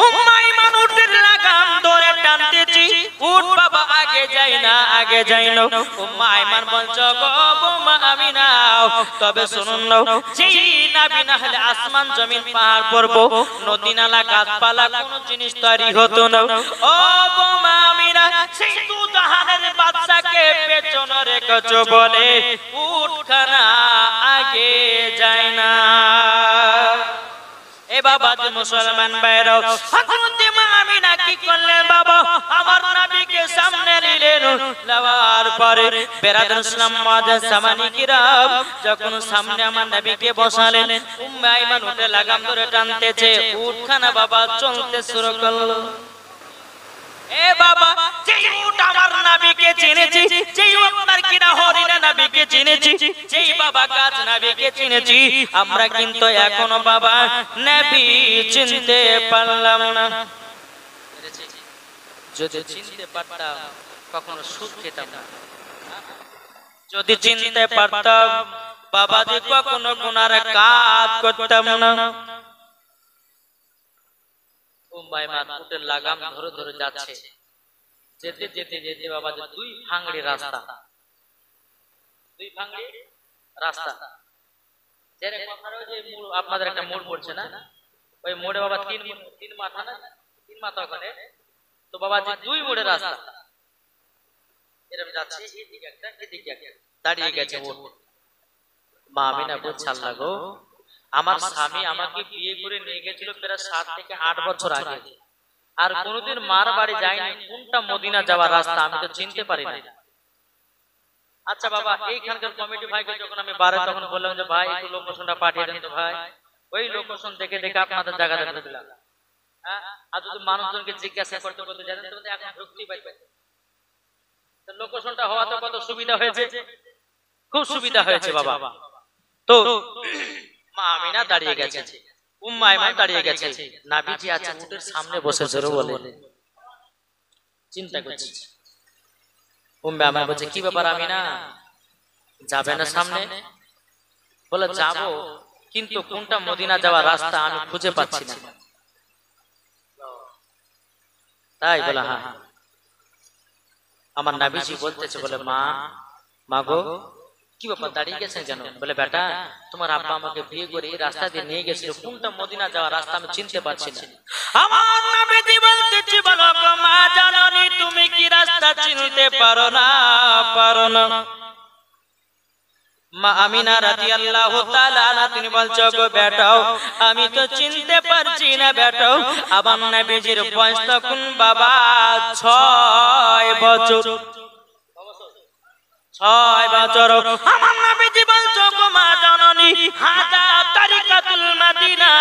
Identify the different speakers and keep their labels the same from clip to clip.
Speaker 1: উম্মে আইমান উটের লাগাম ধরে টানতেছি, উট বাবা আগে যাই না, আগে যাই না। উম্মে আইমান বলছো গো মা আমিনা, তবে শুনুন না, যেই নবী না হলে আসমান জমিন পাহাড় পর্বত নদী নালা গাছপালা কোন জিনিস তৈরি হতো না। ও মা আমিনা, সেই দু জাহানের বাদশাকে পেছনে রেখেছো বলে উটখানা আগে যায় না। এ বাবা যে মুসলমান ভাইরা, হযরত মা আমিনা কি করলেন বাবা, আমার নবীকে সামনে নিলেন, নেওয়ার পরে বেরাদর ইসলাম মুআজ্জাজ সামানি কিরাম যখন সামনে আমার নবীকে বসালেন, উম্মে আইমান উঠে লাগাম ধরে টানতেছে, উটখানা বাবা চলতে শুরু করলো। এ বাবা, যেই উট আমার নবীকে চিনেছি, যেই আপনার কিনা হরিণা নবীকে চিনেছি, যেই বাবা গাছ নবীকে চিনেছি, আমরা কিন্তু এখনো বাবা নবী চিনতে পারলাম না। যদি চিনতে পারতাম কখনো সুখ খেতাম না, যদি চিনতে পারতাম বাবা যে কখনো গুনার কাজ করতাম না। উম্মে আইমান উটের লাগাম ধরে ধরে যাচ্ছে, যেতে যেতে যেতে বাবা যে দুই ভাঙড়ি রাস্তা, দুই ভাঙড়ি রাস্তা, যেরকম আপনারা ওই যে আপনাদের একটা মোড় পড়ছে না, ওই মোড়ে বাবা তিন মাথা না, তিন মাথা ওখানে, তো বাবা যে দুই মোড়ে রাস্তা এরকম যাচ্ছে, এদিকে একটা এদিকে একটা, দাঁড়িয়ে গেছে উট। মা আমিনা বলছে আল্লাহ গো, আমার স্বামী আমাকে বিয়ে করে নিয়ে গেছিল প্রায় 7 থেকে 8 বছর আগে, আর কোনোদিন মার বাড়ি যাইনি, কোনটা মদিনা যাওয়ার রাস্তা আমি তো চিনতে পারি না। আচ্ছা বাবা, এইখানকার কমিটি ভাইকে যখন আমি বারে তখন বললাম যে ভাই একটু লোকেশনটা পাঠিয়ে দেন তো ভাই, ওই লোকেশন দেখে দেখে আপনাদের জায়গা দেখে দিলাম। হ্যাঁ, আর যদি মানুষজনকে জিজ্ঞাসা করতে করতে যাবেন তো এখন ঢুকতেই পারবেন, তো লোকেশনটা হওয়াতে কত সুবিধা হয়েছে, খুব সুবিধা হয়েছে বাবা। তো মা আমিনা দাঁড়িয়ে গেছে, উম্মে আইমান দাঁড়িয়ে গেছে, নবীজি আছে উটের সামনে বসে জোরে বলে চিন্তা করছে। উম্মে আইমান বলছে কি ব্যাপার আমিনা, যাবে না সামনে? বলে যাবো, কিন্তু কোনটা মদিনা যাওয়ার রাস্তা আমি খুঁজে পাচ্ছি না। তাই বলে হ্যাঁ, আমার নবীজি বলতেছে, বলে মা গো কি ব্যাপার দাঁড়িয়ে গেছেন কেন? বলে বেটা, তোমার আব্বা আমাকে বিয়ে করে এই রাস্তা দিয়ে নিয়ে গেছিল, কোনটা মদিনা যাওয়ার রাস্তা আমি চিনতে পারছি না। আমার নবীজি বলতেছে, বলো গো মা জাননী, তুমি কি রাস্তা চিনতে পারো না? মা আমিনা রাদিয়াল্লাহু তাআলা আনহা তিনি বলছো গো বেটাও, আমি তো চিনতে পারছি না বেটাও। আমার নবীজির বয়স তখন বাবা 6 বছর। 6 বছর। আমার নবীজি বলছো গো মা জননী, হাজা তারিকাতুল মদিনা,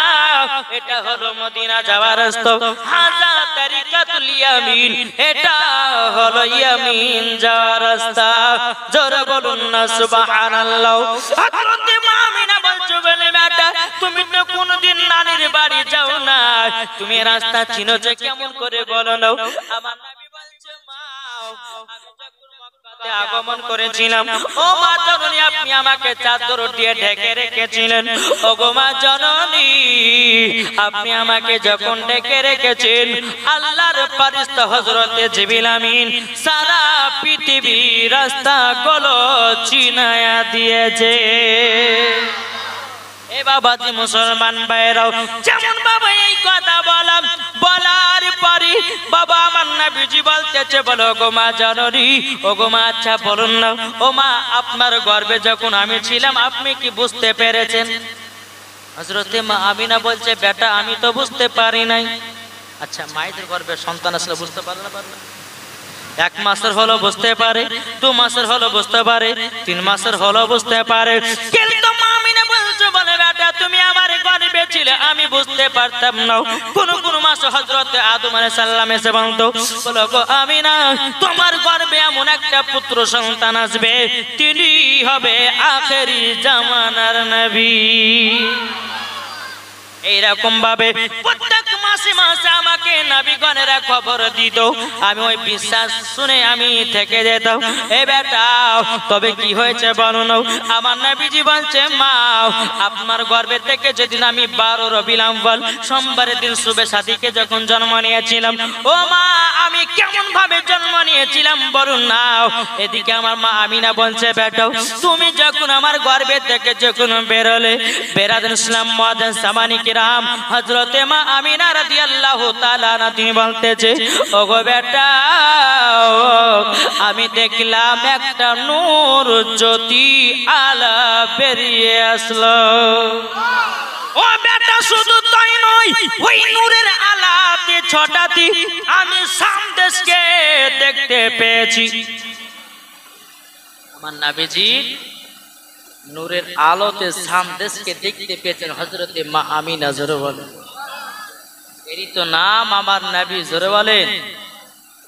Speaker 1: এটা হলো মদিনা যাওয়ার রাস্তা। হাজা তারিকাতুল ইয়ামিন, এটা হলো ইয়ামিন যাওয়ার রাস্তা। জোরে বলুন না সুবহানাল্লাহ। হযরত মা আমিনা বলছো, বলে বেটা তুমি তো কোনদিন নানির বাড়ি যাও না, তুমি রাস্তা চিনো যে কেমন করে বলো না? আমার নবী বলছে, মা আমি আগমন করেছিলাম, ও মা জননী আপনি আমাকে চাদর দিয়ে ঢেকে রেখেছিলেন। ও গো মা জননী, আপনি আমাকে যখন ঢেকে রেখেছেন, আল্লাহর ফেরেশতা হযরতে জিবরিল আমিন সারা পৃথিবী রাস্তা গুলো চিনায়া দিয়েছে। এ বাবা জি মুসলমান ভাইরাও, যেমন বাবা এই কথা বলার পরে বাবা আমার নবীজি বলতেছে, বলো গো মা জননী, ও গো মা আচ্ছা বলুন না, ও মা আপনার গর্ভে যখন আমি ছিলাম আপনি কি বুঝতে পেরেছেন? হযরতে মা আমিনা বলছে, বেটা আমি তো বুঝতে পারি নাই। আচ্ছা, মায়েদের গর্ভে সন্তান আসলে বুঝতে পারে না? 1 মাসের হলো বুঝতে পারে, 2 মাসের হলো বুঝতে পারে, 3 মাসের হলো বুঝতে পারে, কিন্তু মা আমিনা বলছো, বলে বেটা তুমি আমার গর্ভে ছিলে আমি বুঝতে পারতাম না। কোন মাস হযরত আদম আলাইহিস সালাম এসে বলতো, বলো গো আমিনা তোমার গর্ভে এমন একটা পুত্র সন্তান আসবে, তিনি হবে আখেরি জামানার নবী। এইরকম ভাবে প্রত্যেক মাসে মাসে আমাকে আমাকে নবীগণেরা খবর দিত, আমি ওই বিশ্বাস শুনে আমি থেকে যেতাম। এ বেটা তবে কি হয়েছে বলো না? আমার নবীজি বলছে, মা আপনার গর্ভে থেকে যেদিন আমি 12 রবিউল আউয়াল সোমবারের দিন শুভে সাথীকে যখন জন্ম নিয়েছিলাম, ও মা আমি কেমন ভাবে জন্ম নিয়েছিলাম বলুন না। এদিকে আমার মা আমিনা বলছে, বেটা তুমি যখন আমার গর্ভে থেকে যখন বেরোলে, বেরাদুল ইসলাম মুআজ্জিন সামানি কিরাম হযরতে মা আমিনা রাদিয়াল্লাহু তাআলা আনহা তিনি বলতেছে, ওগো বেটা আমি দেখলাম একটা নূর জ্যোতি আলা বেরিয়ে আসলো। ও বেটা শুধু তাই নয়, ওই নূরের আলাতে ছটাতি আমি শাম দেশকে দেখতে পেয়েছি। আমার নবীজি নূরের আলোতে শাম দেশকে দেখতে পেয়েছেন হযরতে মা আমিনা। জোরে বলেন, এরই তো নাম আমার নবী। জোরে বলেন।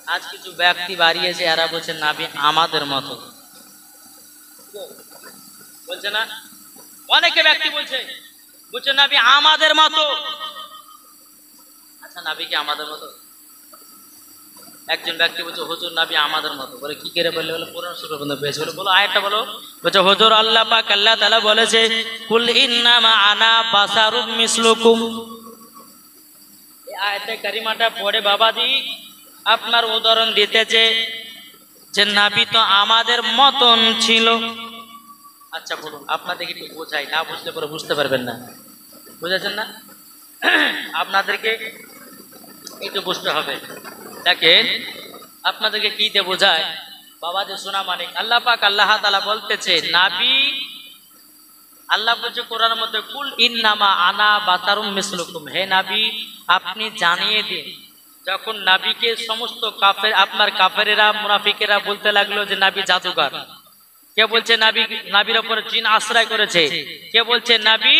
Speaker 1: আজ কিছু ব্যক্তি বাড়িয়েছে, এরা বলছে নবী আমাদের মতো, বলছে না? অনেকে ব্যক্তি বলছে নবী আমাদের মতো। আচ্ছা নবী কি আমাদের মতো? একজন ব্যক্তি বলছে হুজুর নবী আমাদের মতো। বলে কি করে বললে? বলে পুরাণ সূরা বন্ধ পেয়েছে। বলে বলো আয়াতটা বলো। বলছে হুজুর আল্লাহ পাক আল্লাহ তাআলা বলেছে, কুল ইন্নামা আনা বাশারুম মিসলুকুম। এই আয়াতে কারিমাটা পড়ে বাবাজি আপনার উদাহরণ দিতেছে যে নবী তো আমাদের মতন ছিল। আচ্ছা বলুন আপনাদেরকে একটু বোঝাই, না বুঝলে পরে বুঝতে পারবেন না। বুঝেছেন না? আপনাদেরকে একটু বুঝতে হবে। দেখেন আপনাদেরকে কি দিয়ে বোঝায় বাবা যে শোনা মানে আল্লাহ পাক আল্লাহ তাআলা বলতেছে নবী, আল্লাহ বলছে কোরআনের মধ্যে, কুল ইন্নামা আনা বাশারুম মিসলুকুম, হে নবী আপনি জানিয়ে দিন। যখন নবীকে সমস্ত কাফের আপনার কাফেরেরা মুনাফিকেরা বলতে লাগলো যে নবী জাদুকর, কে বলছে নবীর উপর জিন আশ্রয় করেছে, কে বলছে নবী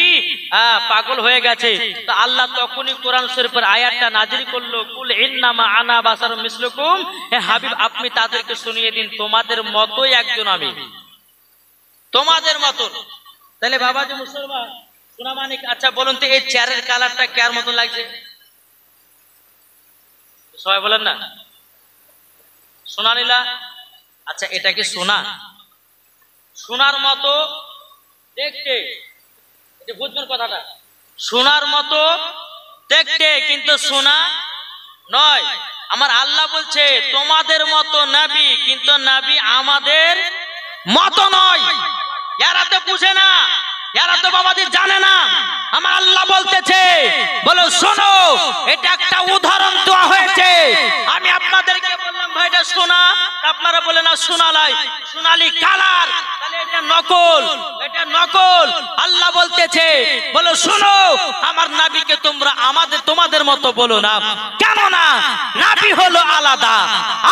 Speaker 1: পাগল হয়ে গেছে, তো আল্লাহ তখনই কোরআন শরীফের আয়াতটা নাজিল করলো, কুল ইন্নামা আনা বাশারুম মিসলুকুম, হে হাবিব আপনি তাদেরকে শুনিয়ে দিন তোমাদের মতোই একজন আমি, তোমাদের মতো। তাহলে বাবাজি মুসলমান শোনা মানে, আচ্ছা বলুন তো এই চেয়ারের কালারটা কার মতো লাগছে? সবাই বলেন না সোনা নীলা। আচ্ছা এটা কি সোনা? সোনার মতো দেখতে, বুঝবেন কথাটা, সোনার মতো দেখতে কিন্তু সোনা নয়। আমার আল্লাহ বলছে তোমাদের মতো নবী, কিন্তু নবী আমাদের মতো নয়। এরা তো বুঝে না, এরা তো বাবাজি জানে না। আমার আল্লাহ বলতেছে, বলো শোনো এটা একটা উদাহরণ দেওয়া হয়েছে। আমি আপনাদেরকে বললাম ভাই এটা সোনা, আপনারা বলে না সোনালাই সোনালি কালার, তাহলে এটা নকল, এটা নকল। আল্লাহ বলতেছে বলো শোনো আমার নবীকে তোমরা তোমাদের মতো বলো না, কেন না নবী হলো আলাদা,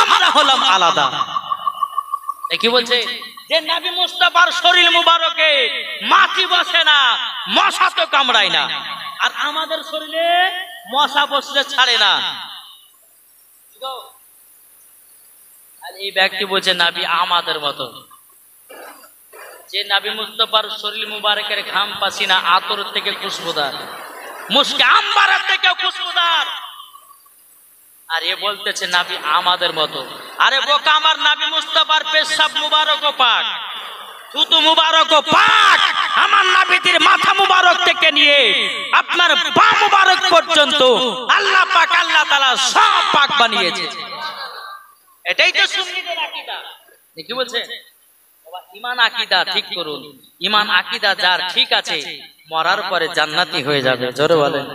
Speaker 1: আমরা হলাম আলাদা। কি বলছে যে নবী মুস্তাফার শরীর মুবারকে মাছি বসে না, মশা তো কামড়ায় না, আর আমাদের শরীরে মশা বসলে ছাড়ে না। আর এই ব্যক্তি বলছে নবী আমাদের মতো। যে নবী মুস্তাফার শরীর মুবারকের ঘাম পাসিনা আতর থেকে খুশবুদার, মুশকে আম্বারের থেকে খুশবুদার, আর এ বলতেছে নবী আমাদের মতো। আরে বোকা, আমার নবী মুস্তাফার পেশাব মুবারক ও পাক, থুতু মুবারক ও পাক, আমার নবীর মাথা মুবারক থেকে নিয়ে আপনার পা মুবারক পর্যন্ত আল্লাহ পাক আল্লাহ তাআলা সব পাক বানিয়েছে। এটাই তো সুন্নিদের আকীদা। কি বলছে বাবা? ঈমান আকীদা ঠিক করুন। ঈমান আকীদা যার ঠিক আছে মরার পরে জান্নাতি হয়ে যাবে। জোরে বলেন।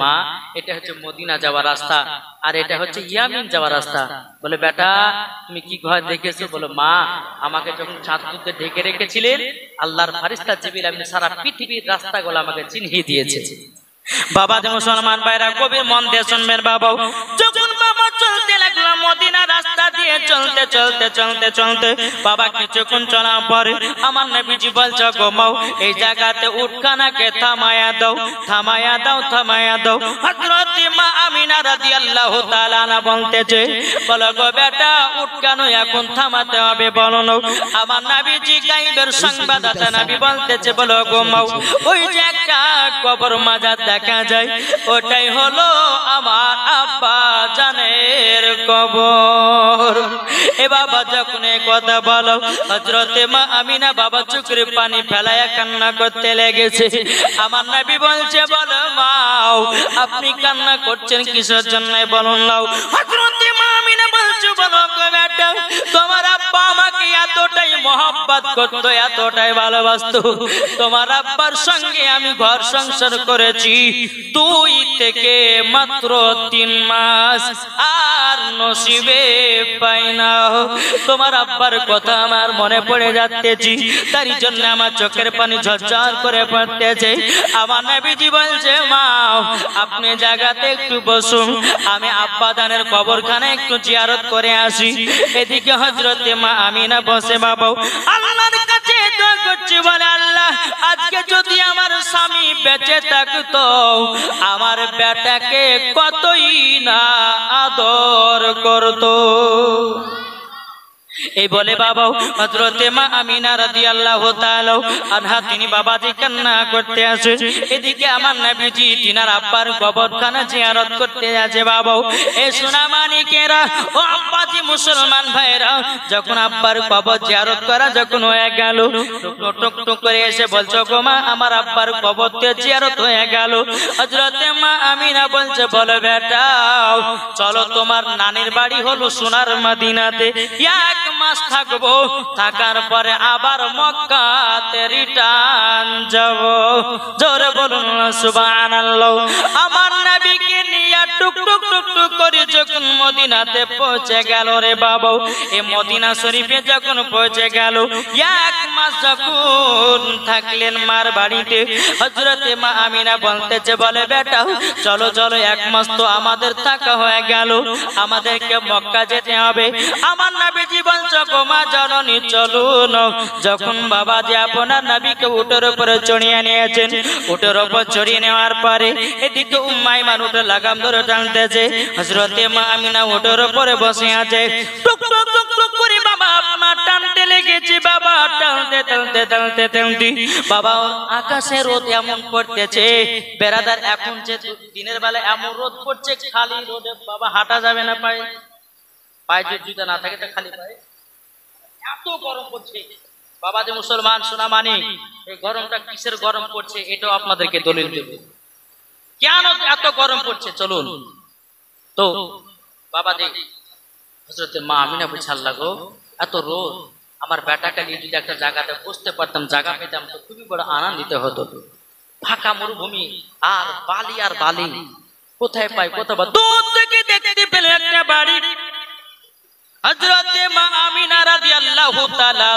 Speaker 1: মা এটা হচ্ছে মদিনা যাওয়ার রাস্তা, আর এটা হচ্ছে ইয়ামিন যাওয়ার রাস্তা। বলে বেটা তুমি কি ঘর দেখেছো? বলো মা আমাকে যখন চাঁদপুরতে ঢেকে রেখেছিলেন আল্লাহর ফারিস্তা জিবরিল আমিন সারা পৃথিবীর রাস্তাগুলো আমাকে চিনিয়ে দিয়েছে। বাবা যে মুসলমান ভাইরা কবির মন দিয়ে শুনবেন বাবা, যখন বাবা চলতে লাগলো মদিনা রাস্তা দিয়ে চলতে চলতে চলতে চলতে বাবা কিছুক্ষণ চলার পরে আমার নবীজি বলছে গো মাও এই জায়গাতে উটখানাকে থামায়া দাও, থামায়া দাও, থামায়া দাও। হযরত মা আমিনা আমিনা রাদিয়াল্লাহু তাআলা আনহা বলতেছে, বলো গো বেটা উঠ কেন এখন থামাতে হবে বলো না। আমার নবীজি গায়বের সংবাদদাতা নবী বলতেছে, বলো গো মাও ওই যে একটা কবর মাজার দেখা যায় ওটাই হলো আমার আব্বা জানের কবর। এ বাবা যখন এই কথা বলো হযরতে মা আমিনা বাবা চোখের পানি ফেলায়া কান্না করতে লেগেছে। আমার নবী বলছে, বলো মাও আপনি কান্না করছেন কিসের জন্য বলুন নাও। হযরতে মা আমিনা বলছে, বলো গো বেটা তোমার আব্বা আমাকে এতটাই মহব্বত করতো, এতটাই ভালোবাসতো, তোমার আব্বার সঙ্গে আমি ঘর সংসার করেছি 2 থেকে মাত্র 3 মাস, আর নসিবে পাই না। তোমার আব্বার কথা আমার মনে পড়ে যাচ্তেছি, তারই জন্য আমার চোখের পানি ঝরঝর করে পড়তেছে। আমার নবীজি বলছে, মা আপনি জায়গাতে একটু বসুন, আমি আব্বা দানের কবরখানে একটু জিয়ারত করে আসি। এদিকে হযরতে মা আমিনা বসে বাবা আল্লাহর কাছে দোয়া করছে, বলে আল্লাহ আজকে যদি আমার স্বামী বেঁচে থাকতো আমার বেটাকে কতই না আদর করতো। এই বলে বাবা হযরতে মা আমিনা রাদিয়াল্লাহু তাআলা আনহা তিনি বাবাজি কান্না করতে আসে। এদিকে আমার নবীজি তিনার আব্বার কবরখানা জিয়ারত করতে আছে। বাবা এই সোনা মানিকেরা ও আব্বাজি মুসলমান ভাইরা, যখন আব্বার কবর জিয়ারত করা যখন হয়ে গেল টুক টুক করে এসে বলছো, গো মা আমার আব্বার কবরতে জিয়ারত হয়ে গেল। হযরতে মা আমিনা বলছে, বলো বেটা চলো তোমার নানির বাড়ি হলো সোনার মদিনাতে, 1 মাস থাকবো, থাকার পরে আবার মক্কাতে রিটার্ন যাব। জোরে বলুন সুবহানাল্লাহ। আমার নবীকে নিয়ে টুক টুক টুক টুক করে যখন মদিনাতে পৌঁছে গেল রে বাবা, এই মদিনা শরীফে যখন পৌঁছে গেল 1 মাস যখন থাকলেন মার বাড়িতে, হযরতে মা আমিনা বলতেছে, বলে বেটা চলো চলো 1 মাস তো আমাদের থাকা হয়ে গেল, আমাদেরকে মক্কা যেতে হবে। আমার নবীজি বলছে, গো মা জননী চলুন। যখন বাবাজি আপনার নবীকে উটের উপরে চড়িয়ে নিয়েছেন, উটের উপর চড়িয়ে নেওয়ার পরে এদিকে উম্মে আইমান উটের লাগাম ধরে টানতেছে, হযরতে মা আমিনা উটের উপরে বসে আছে। টুক টুক টুক টুক করে বাবা আপনার টানতে লেগেছে, বাবা টানতে টানতে টানতে টানতে বাবা আকাশে রোদ এমন পড়তেছে বেরাদার, এখন যে দিনের বেলা এমন রোদ পড়ছে খালি রোদে বাবা হাঁটা যাবে না, পায়ে পায়ে যদি জুতা না থাকে তো খালি পায়ে এত গরম পড়ছে। বাবা যে মুসলমান সোনা মানি এই গরমটা কিসের গরম পড়ছে এটাও আপনাদেরকে দলিল দেব, কেন এত গরম পড়ছে চলুন। তো বাবা যে হযরতে মা আমিনা বলছে, আল্লাহ গো এত রোদ, আমার বেটাকে নিয়ে যদি একটা জায়গাতে বসতে পারতাম, জায়গা পেতাম তো খুবই বড় আনন্দিত হতো। ফাঁকা মরুভূমি আর বালি কোথায় পাই, কোথাও দূর থেকে দেখতে পেলে একটা বাড়ি। হযরতে মা আমিনা রাদিয়াল্লাহু তাআলা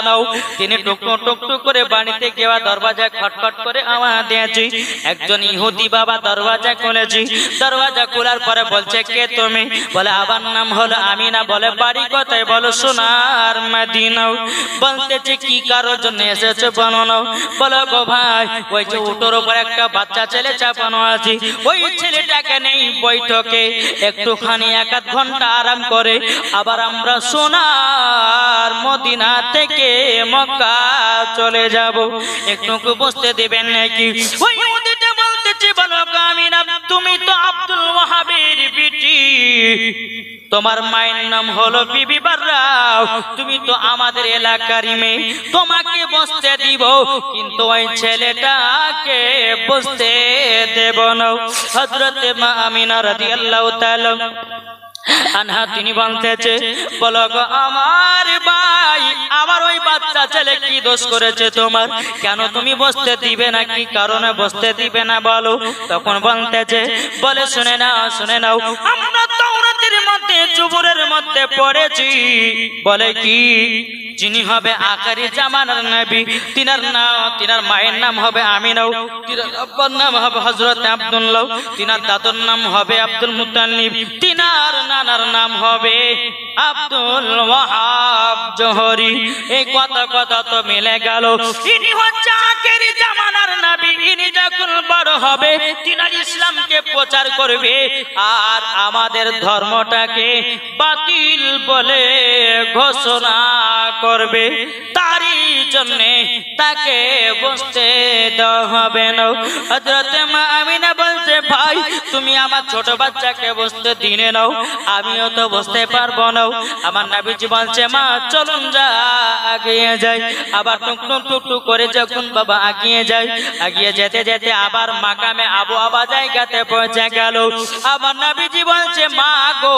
Speaker 1: তিনি টুক টুক টুক করে বাড়িতে গিয়ে দরজায় খটখট করে আওয়াজ দিয়েছে। একজন ইহুদি বাবা দরজা খুলেছে, দরজা খোলার পরে বলছে, কে তুমি? বলে আমার নাম হলো আমিনা। বলে বাড়ি কোথায়? বলো সোনার মদিনা। বলতেছে কি কারোর জন্য এসেছে বলো না। বলো গো ভাই ওই যে উটের উপর একটা বাচ্চা ছেলে চাপানো আছে, ওই ছেলেটাকে নেই বৈঠকে একটুখানি 1-8 ঘন্টা আরাম করে আবার আমরা সোনার মদিনা থেকে মক্কা চলে যাব, একটু বসতে দিবেন নাকি? ওই ইহুদিটা বলতেছে, বলো আমিনা তুমি তো আব্দুল ওয়াহাবের বিটি, তোমার মায়ের নাম হলো বিবি বাররা, তুমি তো আমাদের এলাকারই মেয়ে, তোমাকে বসতে দিব কিন্তু ওই ছেলেটাকে বসতে দেব না। হযরতে মা আমিনা রাদিয়াল্লাহু তাআলা আনহা তিনি বলতেছে, বলো গো আমার ভাই আমার ওই বাচ্চা ছেলে কি দোষ করেছে তোমার, কেন তুমি বসতে দিবে না, কি কারণে বসতে দিবে না বলো? তখন বলতেছে, বলে শুনে নাও আমরা তাওরাতের মধ্যে জুবুরের মধ্যে পড়েছি, বলে কি যিনি হবে আখিরি জামানার নবী তিনার মায়ের নাম হবে আমিনা, তিনার আব্বার নাম হবে হযরত আব্দুল্লাহ, তিনার দাদুর নাম হবে আব্দুল মুত্তালিব, তিনার নানার নাম হবে আব্দুল ওয়াহাব জোহরি। এই কথা তো মিলে গেল। ইনি হচ্ছে আখিরি জামানার নবী, ইনি যখন যখন বড় হবে তিনার ইসলামকে প্রচার করবে আর আমাদের ধর্মটাকে বাতিল বলে ঘোষণা করবে, তারই জন্য তাকে বসতে দেওয়া হবে না। হযরত মা আমিনা বলছে, ভাই তুমি আমার ছোট বাচ্চাকে বসতে দিনে নাও, আমিও তো বসতে পারবো না। আমার নবীজি বলছে, মা চলুন যা আগিয়ে যাই। আবার টুক টুক টুক করে যখন বাবা আগিয়ে যায়, আগিয়ে যেতে যেতে আবার মাকামে আবু আবা জায়গাতে পৌঁছে গেল। আমার নবীজি বলছে, মা গো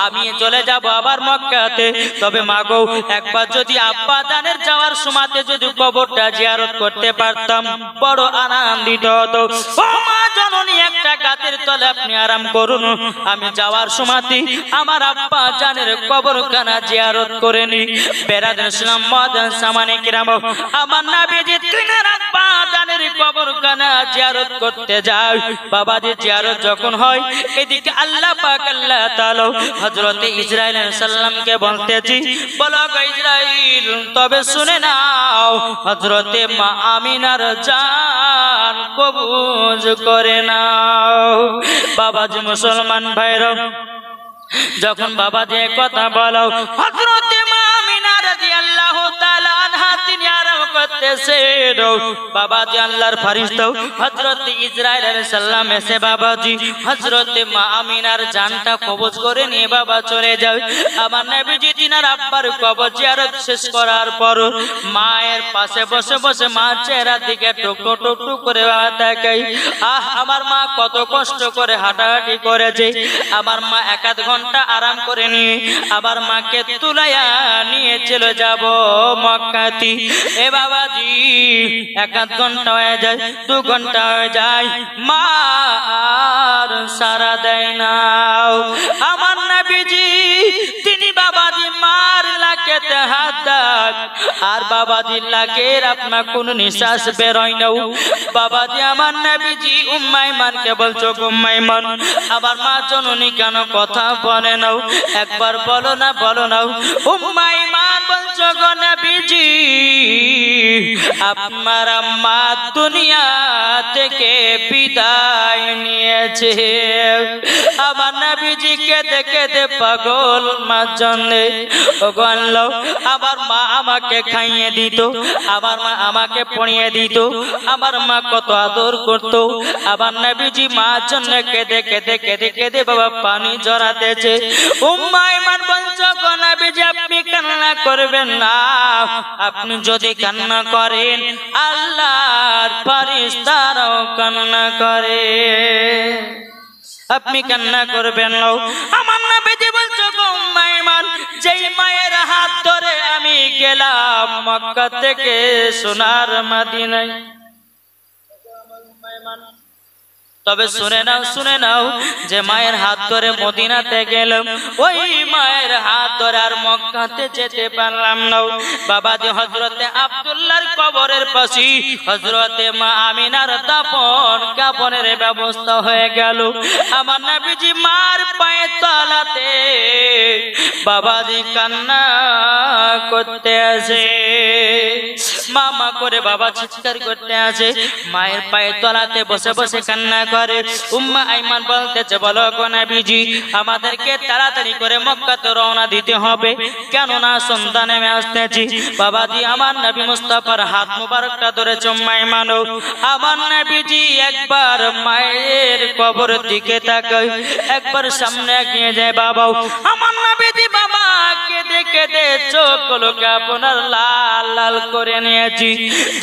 Speaker 1: আমি চলে যাব আবার মক্কাতে, তবে মা গো একবার যদি আব্বা জানের যাওয়ার সময়তে যদি কবরটা জিয়ারত করতে পারতাম বড় আনন্দিত হতো। ও মা জননী, একটা গাছের তলে আপনি আরাম করুন, আমি যাওয়ার সময়তে আমার আব্বা জানের কবরখানা জিয়ারত করে নি। বেরাদার ইসলাম মাদান সামানে কিরাম, আমার নবীজি তিনার আব্বা জানের কবরখানা জিয়ারত করতে যায়। বাবাজি জিয়ারত যখন হয়, এদিকে আল্লাহ পাক আল্লাহ তাআলা হযরত ইসরাইল আলাইহিস সালামকে বলতেছি, বলো গো ইসরাইল তবে শুনে নাও, হযরত মা আমিনার জান কবুজ করে নাও। বাবাজি মুসলমান ভাইরা, যখন বাবাজি কথা বলো, হযরত মা আমিনা রাদিয়াল্লাহু তাআলা আনহা তিনি আরাম করতেছেন। বাবাজি আল্লাহর ফেরেশতা হযরত ইসরাইল আলাইহিস সালাম এসে বাবাজি হযরত মা আমিনার জানটা কবজ করে নিয়ে বাবা চলে যায়। আমার নবীজি তিনার আব্বার কবর জিয়ারত শেষ করার পর মায়ের পাশে বসে বসে মা চেহারার দিকে টুক টুক টুক করে তাকাই। আমার মা কত কষ্ট করে হাঁটাহাঁটি করেছে, আমার মা এক আধ ঘন্টা আরাম করে নিয়ে আবার মাকে তুলাইয়া নিয়ে চলে যাব মক্কাতে। এ বাবাজি এক আধ ঘন্টা হয়ে যায়, 2 ঘন্টা হয়ে যায়, মা আর সারা দেয় না। আমার নবীজি তিনি বাবাজি মার লাকেতে হাত দেন আর বাবাজি লাকের আপনার কোন নিঃশ্বাস বেরোয় না। বাবাজি আমার নবীজি উম্মে আইমানকে বলছো, উম্মে আইমান আবার মা জননী কেন কথা বলে না, একবার বলো না বলো না। উম্মে আইমান বলছো, গো নবীজি আপনার আম্মা দুনিয়া থেকে বিদায় নিয়েছে। আমার নবীজি কেঁদে কেঁদে পাগল মা জন্যে। ওগো আল্লাহ, আমার মা আমাকে খাইয়ে দিত, আমার মা আমাকে পড়িয়ে দিত, আমার মা কত আদর করতো। আমার নবীজি মার জন্য কেঁদে কেঁদে কেঁদে কেঁদে বাবা পানি জড়াতেছে। উম্মে আইমান বলছো, গো নবীজি আপনি কান্না করবেন না, আপনি যদি কান্না করেন আল্লাহর ফেরেশতারাও কান্না করে, আপনি কান্না করবেন না। আমার নবীজি বলছো, গো উম্মে আইমান যেই মায়ের হাত ধরে আমি গেলাম মক্কা থেকে সোনার মদিনায়, তবে শুনে নাও যে মায়ের হাত ধরে মদিনাতে গেলাম, ওই মায়ের হাত ধরে আর মক্কাতে যেতে পারলাম না। বাবাজি হযরতে আব্দুল্লাহর কবরের পাশে হযরতে মা আমিনার দাফন কাফনের ব্যবস্থা হয়ে গেল। আমার নবীজি মার পায়ের তলাতে বাবাজি কান্না করতে আসে, মামা করে বাবা চিৎকার করতে আসে, মায়ের পায়ের তলাতে বসে বসে কান্না করে। উম্মে আইমান বলতেছে, বলো গো নবীজি আমাদেরকে তাড়াতাড়ি করে মক্কাতে রওনা দিতে হবে, কেননা সন্ধ্যা নেমে আসতেছি। বাবাজি আমার নবী মুস্তাফার হাত মুবারকটা ধরে উম্মে আইমান, আমার নবীজি একবার মায়ের কবরের দিকে তাকায়, একবার সামনে এগিয়ে যায়। বাবা আমার নবীজি বাবা কেঁদে কেঁদে চোখগুলোকে আপনার লাল লাল করে নিয়েছি।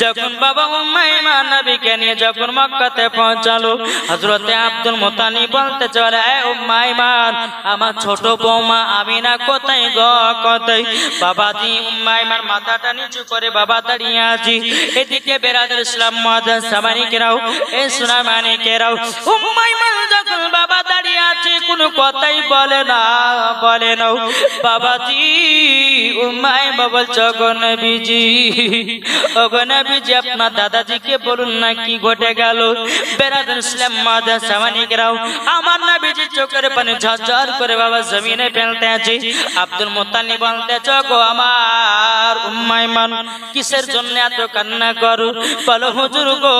Speaker 1: যখন বাবা উম্মে আইমান নবীকে নিয়ে যখন মক্কাতে পৌঁছালো, হযরতে আব্দুল মুত্তালিব বলতে চলে, উম্মে আইমান আমার ছোট বৌমা আমিনা কোথায় গো কোথায়? বাবাজি উম্মে আইমান মাথাটা নিচু করে বাবা দাঁড়িয়ে আছে। এদিকে বেরাদার ইসলাম মাদান সামানিকেরাও এ সুনামানিকেরাও উম্মে আইমান যখন বাবা দাঁড়িয়ে আছে কোনো কথাই বলে না। বাবাজি উম্মে আইমান বলছো, গো নবীজি ও গো নবীজি আপনার দাদাজিকে বলুন না কি ঘটে গেল। বেরাদার ইসলাম মাদান সামানিকেরাও আমার নবীজি চোখের পানি ঝরঝর করে বাবা জমিনে ফেলতে আছে। আব্দুল মুত্তালিব বলতেছো, গো আমার আর উম্মাইমান কিসের জন্য এত কান্না করো? বলো হুজুর গো,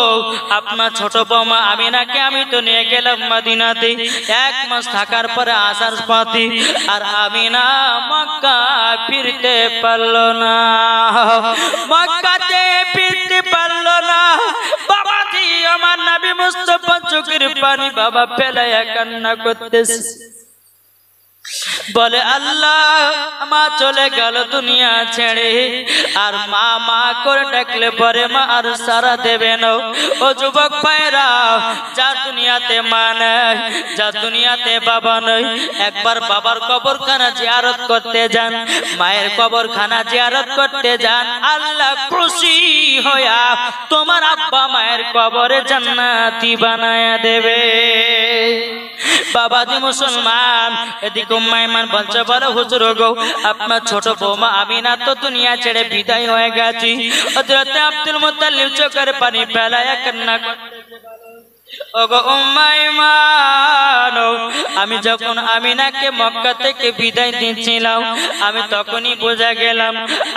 Speaker 1: আপনার ছোট বৌমা আমিনাকে আমি তো নিয়ে গেলাম মদিনাতে, 1 মাস থাকার পরে আসার পথে, আর আমিনা মক্কা ফিরতে পারলো না, মক্কাতে ফিরতে পারলো না। বাবা জি আমার নবী মুস্তাফা চোখের পানি বাবা ফেলায়া কান্না করতেছে, বলে আল্লাহ মা চলে গেল দুনিয়া ছেড়ে, আর মা মা করে ডাকলে পরে মা আর সারা দেবে না। ও যুবক ভাইরা, যা দুনিয়াতে মা নাই, যা দুনিয়াতে বাবা নয়, একবার বাবার কবরখানা জিয়ারত করতে যান, মায়ের কবরখানা জিয়ারত করতে যান, আল্লাহ খুশি হইয়া তোমার আব্বা মায়ের কবরে জান্নাতি বানায়া দেবে। বাবাজি মুসলমান, এদিকে উম্মাইমান বলছে বলো হুজুর গো, আপনার ছোট বৌমা আমিনা তো দুনিয়া ছেড়ে বিদায় হয়ে গেছে। হযরত আব্দুল মুত্তালিব চোখের পানি ফেলায়া কান্না করতেছে, ওগো উম্মাইমান, আমি যখন আমিনাকে মক্কা থেকে বিদায় দিচ্ছিলাম, আমি তখনই বুঝে গেলাম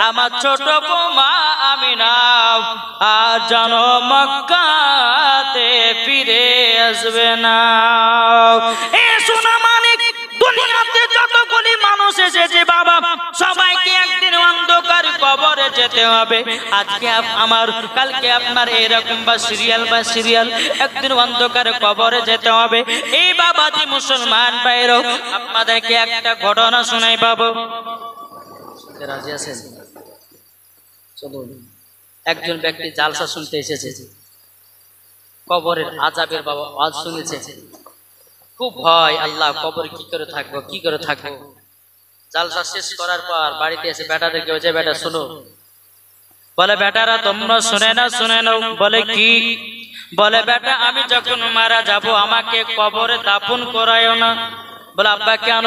Speaker 1: আমার ছোট বৌমা আমিনা আর জানো মক্কাতে ফিরে আসবে না। এ সোনা মানিক, দুনিয়াতে যতগুলি মানুষ এসেছে বাবা, সবাইকে একদিন অন্ধকার কবরে যেতে হবে। আজকে আমার, কালকে আপনার এরকম বা সিরিয়াল একদিন অন্ধকার কবরে যেতে হবে। এই বাবাজি মুসলমান ভাইরা, আপনাদেরকে একটা ঘটনা শোনাই বাবু, রাজি আছেন? চলুন। একজন ব্যক্তি জালসা শুনতে এসেছে, কবরের আযাবের বাবা আওয়াজ শুনেছে, খুব ভয়, আল্লাহ কবরে কি করে থাকবো, কি করে থাকবো। জালসা শেষ করার পর বাড়িতে এসে বেটাদেরকে বলছে, বেটা শোনো, বলে বেটারা তোমরা শুনে নাও। বলে কি? বলে বেটা আমি যখন মারা যাব আমাকে কবরে দাফন করায়ও না। বলে আব্বা কেন?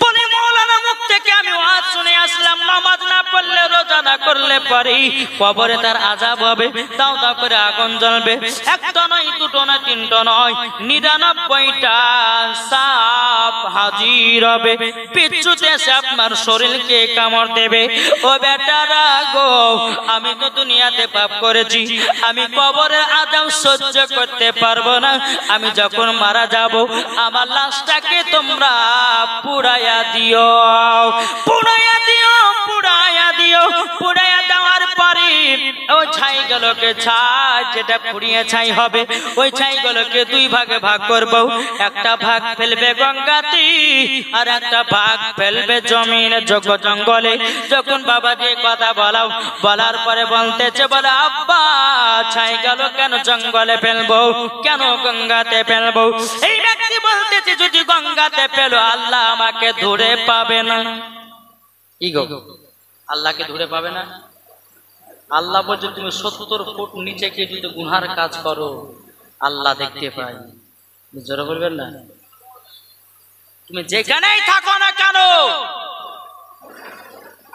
Speaker 1: বলে মৌলানা মুখ থেকে আমি ওয়াজ শুনে আসলাম, নামাজ না পড়লে রোজা না করলে পরে কবরে তার আযাব হবে, দাও দাও করে আগুন জ্বলবে, একটা নয় দুটো নয় তিনটা নয় 99টা সাপ হাজির হবে, পিছুতে এসে আপনার শরীরকে কামড় দেবে। ও বেটারা গো, আমি তো দুনিয়াতে পাপ করেছি, আমি কবরের আযাব সহ্য করতে পারবো না। আমি যখন মারা যাব আমার লাশটাকে তোমরা পুড়াইয়া দিও, পুড়াইয়া দিও, পুড়াইয়া দিও। পুড়াইয়া দেওয়ার পরে ওই ছাইগুলোকে, ছাই যেটা পুড়িয়ে ছাই হবে, ওই ছাইগুলোকে 2 ভাগে ভাগ করব। একটা ভাগ ফেলবে গঙ্গাতে, আর একটা ভাগ ফেলবে জমিনে জঙ্গলে। যখন বাবা দিয়ে কথা বলার পরে বলতেছে, বলে আব্বা ছাইগুলো কেন জঙ্গলে ফেলবো, কেন গঙ্গাতে ফেলবো? এই ব্যক্তি বলতেছে যদি গঙ্গাতে ফেলো আল্লাহ আমাকে ধরে পাবে না। কি গো, আল্লাহকে ধরে পাবে না? আল্লাহ বলছে তুমি 70 ফুট নিচে গিয়ে যদি গুনার কাজ করো আল্লাহ দেখতে পাই। জোরে বলবেন না? তুমি যেখানেই থাকো না কেন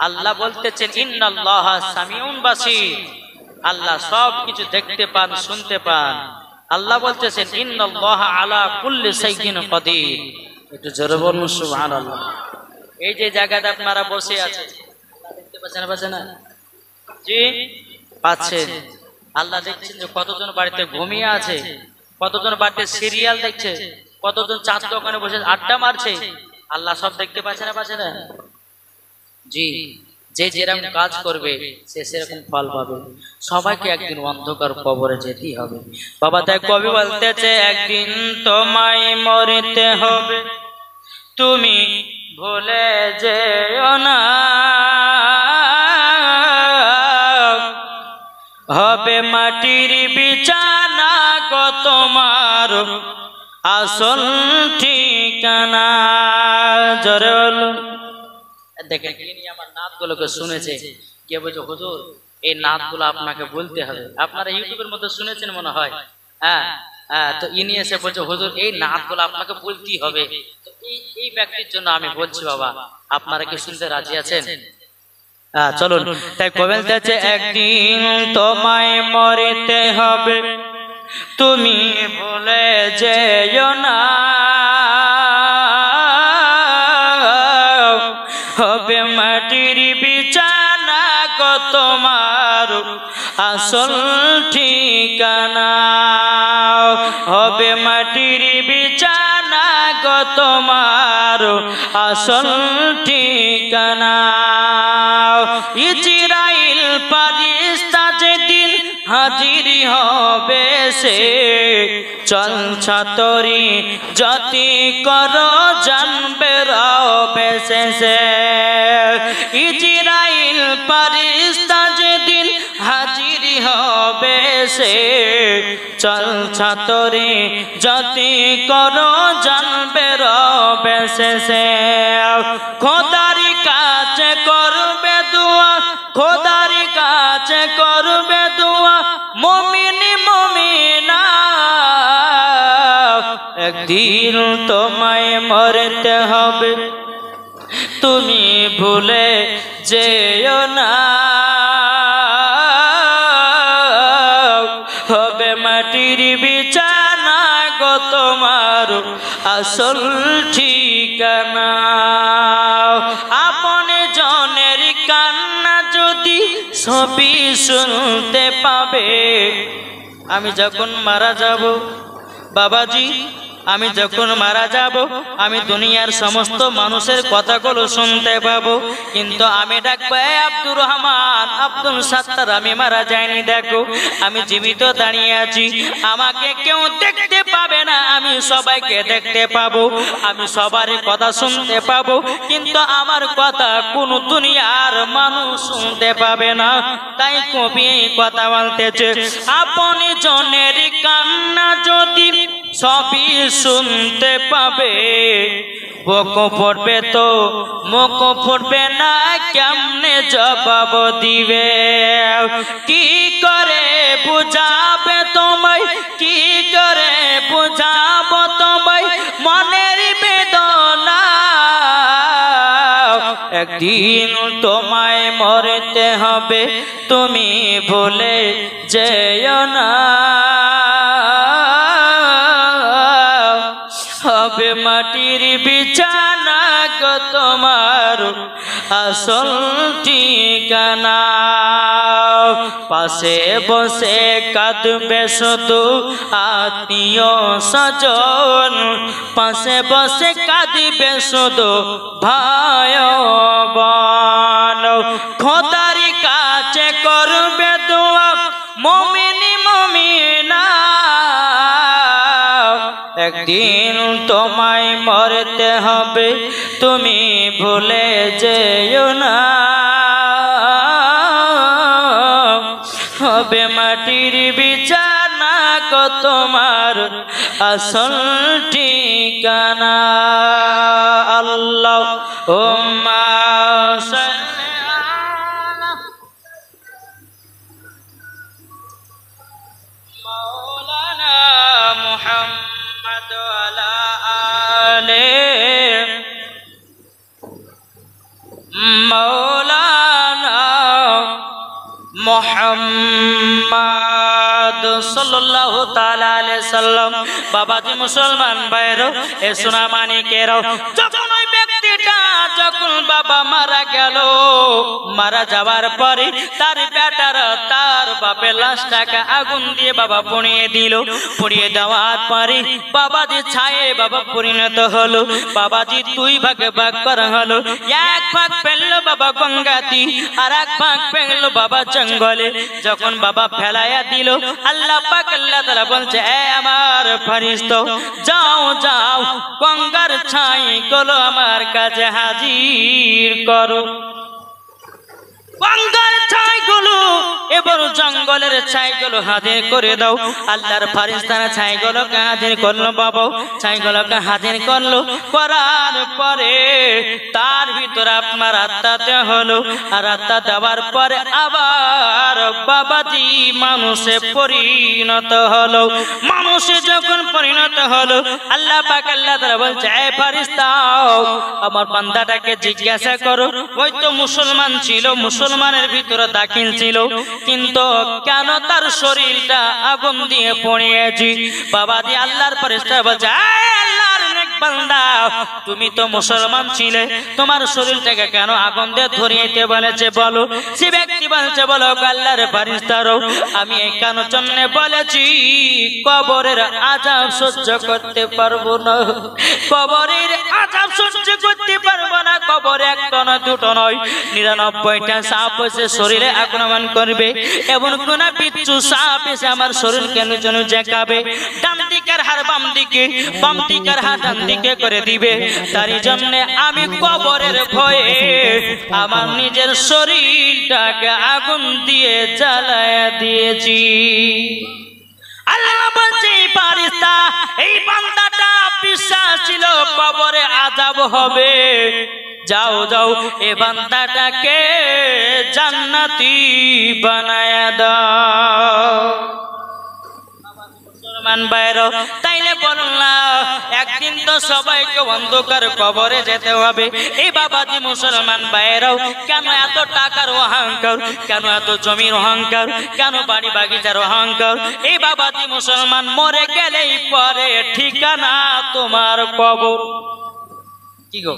Speaker 1: আল্লাহ বলতেছেন ইন্নাল্লাহা সামিউন বাসীর, আল্লাহ সব কিছু দেখতে পান, শুনতে পান। আল্লাহ বলতেছেন ইন্নাল্লাহা আলা কুল্লি শাইইন কাদির। একটু জোরে বলুন সুবহানাল্লাহ। এই যে জায়গাটা আপনারা বসে আছেন দেখতে পাচ্ছেন না? জি পাচ্ছেন। আল্লাহ দেখছেন যে কতজন বাড়িতে ঘুমিয়ে আছে, কতজন বাড়িতে সিরিয়াল দেখছে, কতজন চার দোকানে বসে আড্ডা মারছে। আল্লাহ সব দেখতে পাচ্ছে না? জি, যে যেরকম কাজ করবে সে সেরকম ফল পাবে। সবাইকে একদিন অন্ধকার কবরে যেতেই হবে বাবা। তাই কবি বলতেছে একদিন তোমায় মরতে হবে, তুমি ভুলে যেও না, হবে মাটির বিছানা গো তোমার আসল ঠিকানা। জোরে বলো। দেখেন আমার নাতগুলোকে শুনেছে, কে বলছে হুজুর এই নাতগুলো আপনাকে বলতে হবে। আপনারা ইউটিউবের মধ্যে শুনেছেন মনে হয়। হ্যাঁ, তো ইনি এসে বলছে হুজুর এই নাতগুলো আপনাকে বলতেই হবে। তো এই ব্যক্তির জন্য আমি বলছি বাবা, আপনারা কি শুনতে রাজি আছেন? চলুন। তাই কবে বলতেছে একদিন তোমায় মরতে হবে, তুমি ভুলে যেও না, হবে মাটির বিছানা গো তোমার আসল ঠিকানা, হবে মাটির বিছানা গো তোমার আসল ঠিকানা। ইজরাইল ফারিস্তা যেদিন হাজির হবে সে, চল ছাতরি জাতি করো জানবে রবে শেষে। ইজরাইল ফারিস্তা যেদিন হাজির হবে সে, চল ছাতরি জাতি করো জানবে রবে শেষে। খোদার কাছে করবে দোয়া, খোদার কাছে করবে দোয়া মুমিন মুমিনা, একদিন তোমায় মরতে হবে তুমি ভুলে যেও না, হবে মাটির বিছানা গো তোমার আসল ঠিকানা। আপন জনের কান্না যদি সবই শুনতে পাবে, আমি যখন মারা যাব বাবাজি, আমি যখন মারা যাব আমি দুনিয়ার সমস্ত মানুষের কথাগুলো শুনতে পাবো, কিন্তু আমি ডাকবো আব্দুর রহমান, আব্দুল সাত্তার, আমি মারা যাইনি, দেখো আমি জীবিত দাঁড়িয়ে আছি, আমাকে কেউ দেখতে পাবে না, আমি সবাইকে দেখতে পাবো, আমি সবার কথা শুনতে পাবো, কিন্তু আমার কথা কোন দুনিয়ার মানুষ শুনতে পাবে না। তাই কবি কথা বলতেছে, আপন জনের কান্না যদি সবই শুনতে পাবে, বুক ফুটবে তো মুখ ফুটবে না, কেমনে জবাব দিবে? কি করে বুঝাবে তোমায়, কি করে বুঝাবো তোমায় মনের বেদনা, একদিন তোমায় মরতে হবে তুমি ভুলে যেও না, হবে মাটির বিছানা গো তোমার আসল ঠিকানা। পাশে বসে কাঁদবে শুধু আত্মীয় স্বজন, পাশে বসে কাঁদবে শুধু ভাই বোন, খোদার কাছে করবে দোয়া মুমিন মুমিনা, একদিন তোমায় মরতে হবে তুমি ভুলে যেও না, হবে মাটির বিছানা গো তোমার আসল ঠিকানা। আল্লাহুম্মা সাল্লি আলা মাওলানা মুহাম্মদ ওয়ালা আলে মাওলানা মুহাম্মদ সাল্লাল্লাহু তাআলা আলাইহি সাল্লাম। বাবাজি মুসলমান ভাইরা, এ সোনা মানিকেরা, যখন ওই ব্যক্তিটা যখন বাবা মারা গেল, মারা যাওয়ার পরে তার বেটারা তার বাপের লাশটাকে আগুন দিয়ে বাবা পুড়িয়ে দিল। পুড়িয়ে দেওয়ার পরে বাবাজি ছায়ে বাবা পরিণত হলো। বাবাজি দুই ভাগে ভাগ করা হলো, এক ভাগ পেল বাবা গঙ্গাতি, আর এক ভাগ পেল বাবা জঙ্গলে। যখন বাবা ফেলাইয়া দিল, আল্লাহ পাক আল্লাহ তাআলা বলছে, এ আমার ফেরেশতা, যাও যাও গঙ্গার ছাই গুলো আমার কাছে হাজির করো। গঙ্গার ছাইগুলো এবার জঙ্গলের ছাইগুলো হাজির করে দাও। আল্লাহর ফেরেশতারা ছাইগুলোকে হাজির করলো বাবা, ছাইগুলোকে হাজির করলো, করার পরে তার ভিতরে আপনার আত্মাতে হলো, আর আত্মা দেওয়ার পরে আবার বাবাজি মানুষে পরিণত হলো। মানুষে যখন পরিণত হলো, আল্লাহ পাক আল্লাহ তাআলা বলছে, এ ফেরেশতা, আমার বান্দাটাকে জিজ্ঞাসা করো, ওই তো মুসলমান ছিল, মুসলমানের ভিতরে দাখিল ছিল, কিন্তু কেন তার শরীরটা আগুন দিয়ে পুড়িয়েছি? বাবাজি আল্লাহর ফেরেশতা বলছে, আল্লাহর বান্দা তুমি তো মুসলমান ছিলে, তোমার শরীরটাকে কেন আগুন দিয়ে ধরিয়ে বলেছে বলো? সে ব্যক্তি বলছে, বলো আল্লাহর ফেরেশতারা, আমি এই কেন জন্য বলেছি, কবরের আযাব সহ্য করতে পারবো না, কবরের আযাব সহ্য করতে পারবো না। কবরে একটা না দুটো নয়, 99টা সাপ এসে শরীরে আক্রমণ করবে, এবং কোন বিচ্ছু সাপ এসে আমার শরীর কেন যেন জাগাবে, ডান দিকের হাড় বাম দিকে, বাম দিকের হাড় ডান দিকে করে দিবে। তারই জন্য আমি কবরের ভয়ে আমার নিজের শরীরটাকে আগুন দিয়ে জ্বালায়া দিয়েছি। আল্লাহ বলছে ফেরেশতা, এই বান্দাটা বিশ্বাস ছিল কবরে আযাব হবে, যাও যাও এ বান্দাটাকে জান্নাতি বানায়া দাও। মুসলমান ভাইরা, তাইলে বললাম একদিন তো সবাইকে অন্ধকার কবরে যেতে হবে। এই বাবাজি মুসলমান ভাইরাও, কেন এত টাকার অহংকার, কেন এত জমির অহংকার, কেন বাড়ি বাগিচার অহংকার? এই বাবাজি মুসলমান, মরে গেলেই পরে ঠিকানা তোমার কবর। কি গো,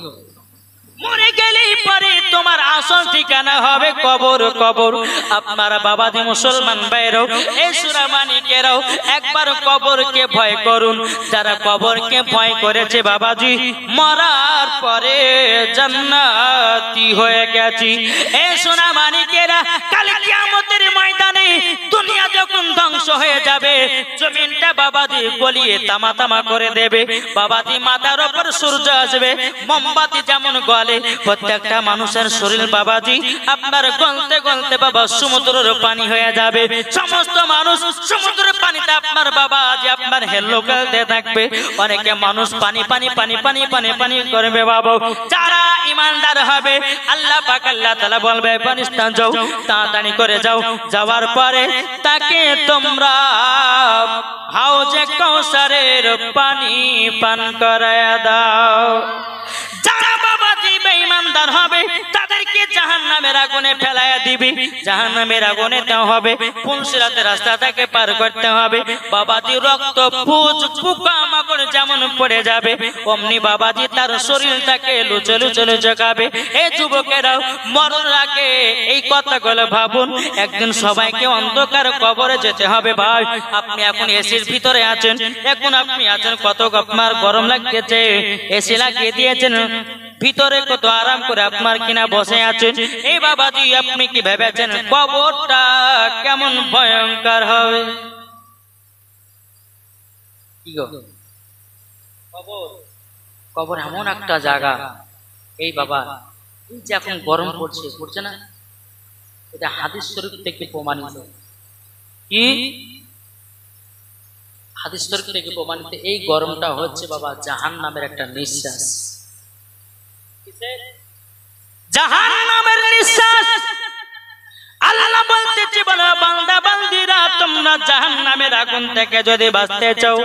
Speaker 1: মরে গেলেই পরে তোমার আসল ঠিকানা হবে কবর। কবর আপনার বাবাজি মুসলমান ভাইরাও, এই সূরা মানিকেরাও, একবার কবরকে ভয় করুন। যারা কবরকে ভয় করেছে বাবাজি, মরার পরে জান্নাতি হয়ে গেছি। এই সূরা মানিকেরা, কাল কিয়ামতের ময়দানে দুনিয়া যখন ধ্বংস হয়ে যাবে, জমিনটা বাবাজি গলিয়ে তামা তামা করে দেবে। বাবাজি মাথার উপর সূর্য আসবে, মোমবাতি যেমন গলে, প্রত্যেকটা মানুষের শরীর বাবাজি আপনার গলতে গলতে বাবা সমুদ্রের পানি হয়ে যাবে। সমস্ত মানুষ সমুদ্রের পানিতে আপনার বাবাজি আপনার হেল্লো খেলতে থাকবে। অনেকে মানুষ পানি পানি পানি পানি পানি পানি করবে বাবা। যারা ইমানদার হবে, আল্লাহ পাক আল্লাহ তাআলা বলবে, ফেরেশতা যাও, তাড়াতাড়ি করে যাও। যাওয়ার পরে তাকে তোমরা হাউজে কাউসারের পানি পান করায়া দাও। যারা বাবাজি বেঈমানদার হবে, তাদেরকে জাহান্নামের আগুনে ফেলায়া দিবি, জাহান্নামের আগুনে দেওয়া হবে। পুলসিরাতের রাস্তা থেকে পার করতে হবে। বাবাজি রক্ত পুজ পোকামাকড় যেমন পড়ে যাবে, অমনি বাবাজি তার শরীরটাকে লুচে লুচে লুচে খাবে। এই যুবকেরাও মরার আগে এই কথাগুলো ভাবুন, একদিন সবাইকে অন্ধকার কবরে যেতে হবে। ভাই, আপনি এখন এসির ভিতরে আছেন, এখন আপনি আছেন, কত আপনার গরম লাগছে, এসি লাগিয়ে দিয়েছেন, ভিতরে কত আরাম করে আপনার কিনা বসে আছেন। এই বাবাজি আপনি কি ভেবেছেন কবরটা কেমন ভয়ঙ্কর হবে? কি গো, কবর এমন একটা জায়গা, এই বাবা এই যে এখন গরম পড়ছে না, এটা হাদিস শরীফ থেকে প্রমাণিত। কি হাদিস শরীফ থেকে প্রমাণিত? এই গরমটা হচ্ছে বাবা জাহান্নামের একটা নিঃশ্বাস, জাহান্নামের নিঃশ্বাস। আল্লাহ বলতেছে, বলো বান্দা বান্দিরা, তোমরা জাহান্নামের আগুন থেকে যদি বাঁচতে চাও,